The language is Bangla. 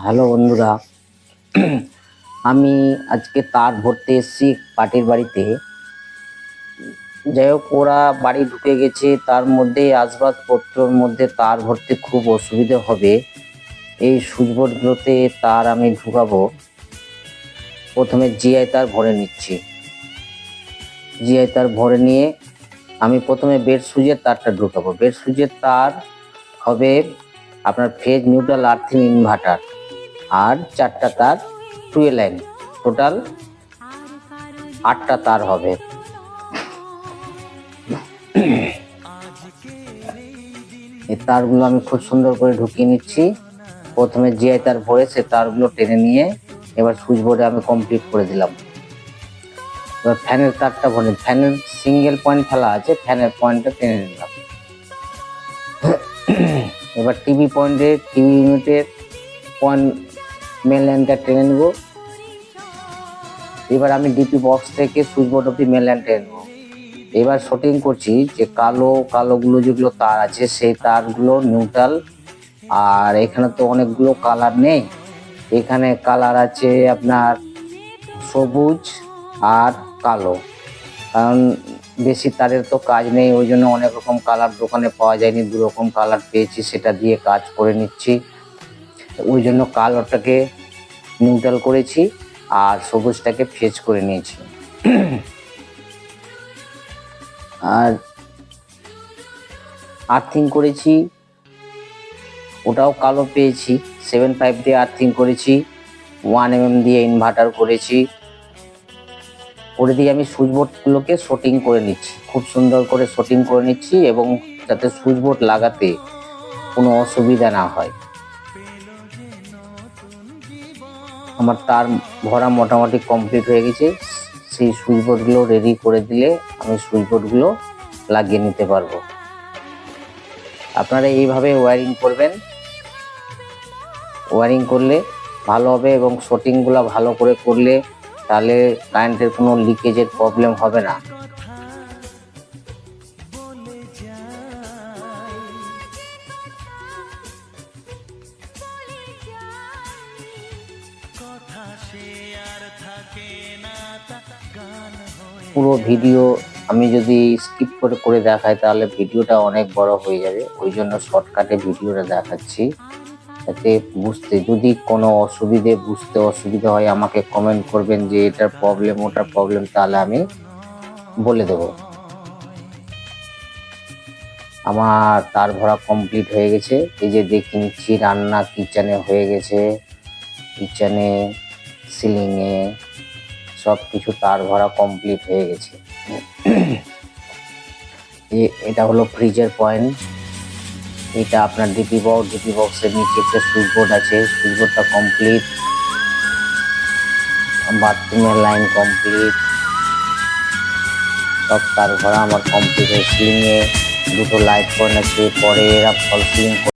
হ্যালো বন্ধুরা, আমি আজকে তার ভরতে এসেছি পার্টির বাড়িতে। যাই হোক, ওরা বাড়ি ঢুকে গেছে, তার মধ্যে আসবাবপত্রর মধ্যে তার ভরতে খুব অসুবিধে হবে। এই সুইচ বোর্ডগুলোতে তার আমি ঢুকাবো। প্রথমে জিআই তার ভরে নিচ্ছি। জিআই তার ভরে নিয়ে আমি প্রথমে বেড সুইচের তারটা ঢুকাবো। বেড সুইচের তার হবে আপনার ফেজ, নিউট্রাল, আর্থিং, ইনভার্টার, আর 4টা তার 12 লাইন, টোটাল 8টা তার হবে। এই তারগুলো আমি খুব সুন্দর করে ঢুকিয়ে নিচ্ছি। প্রথমে জিআই তার ভরে সে তারগুলো টেনে নিয়ে এবার সুইচ বোর্ডে আমি কমপ্লিট করে দিলাম। এবার ফ্যানের তারটা ভরে, ফ্যানের সিঙ্গেল পয়েন্ট ফেলা আছে, ফ্যানের পয়েন্টটা টেনে নিলাম। এবার টিভি পয়েন্টে, টিভি ইউনিটের পয়েন্ট মেন লাইনটা টেনে নেব। এবার আমি ডিপি বক্স থেকে সুইচ বোর্ড অব্দি মেন লাইন টেনে নেব। এবার শুটিং করছি যে কালোগুলো যেগুলো তার আছে সেই তারগুলো নিউট্রাল। আর এখানে তো অনেকগুলো কালার নেই, এখানে কালার আছে আপনার সবুজ আর কালো। কারণ বেশি তারের তো কাজ নেই, ওই জন্য অনেক রকম কালার দোকানে পাওয়া যায়নি, 2 রকম কালার পেয়েছি, সেটা দিয়ে কাজ করে নিচ্ছি। ওই জন্য কালোটাকে নিউট্রাল করেছি আর সবুজটাকে ফেজ করে নিয়েছি। আর আর্থিং করেছি, ওটাও কালো পেয়েছি, 7 পাইপ দিয়ে আর্থিং করেছি, 1 mm দিয়ে ইনভার্টার করেছি। করে দিয়ে আমি সুইচ বোর্ডগুলোকে শুটিং করে নিচ্ছি, খুব সুন্দর করে শুটিং করে নিচ্ছি, এবং যাতে সুইচ বোর্ড লাগাতে কোনো অসুবিধা না হয়। আমার তার ভরা মোটামুটি কমপ্লিট হয়ে গেছে। সেই সুইচ বোর্ডগুলো রেডি করে দিলে আমি সুইচ বোর্ডগুলো লাগিয়ে নিতে পারবো। আপনারা এইভাবে ওয়্যারিং করবেন, ওয়্যারিং করলে ভালো হবে, এবং শুটিংগুলো ভালো করে করলে তাহলে কারেন্টের কোনো লিকেজের প্রবলেম হবে না। পুরো ভিডিও আমি যদি স্কিপ করে দেখাই তাহলে ভিডিওটা অনেক বড় হয়ে যাবে, ওই জন্য শর্টকাটে ভিডিওটা দেখাচ্ছি। যাতে যদি কোনো বুঝতে অসুবিধা হয় আমাকে কমেন্ট করবেন যে এটার প্রবলেম ওটার প্রবলেম, তাহলে আমি বলে দেব। আমার তার ভরা কমপ্লিট হয়ে গেছে। এই যে দেখে নিচ্ছি, রান্না কিচেনে হয়ে গেছে, কিচেনে, সিলিংয়ে সব কিছু তার ভরা কমপ্লিট হয়ে গেছে। এটা হলো ফ্রিজের পয়েন্ট। এটা আপনার ডিপি বক্সের নিচে একটা সুইচ বোর্ড আছে, সুইচ বোর্ডটা কমপ্লিট। বাথরুমের লাইন কমপ্লিট, সব তার ভরা আমার কমপ্লিট হয়ে সিলিংয়ে 2টো লাইট পয়েন্ট আছে, পরে এরা ফল সিলিং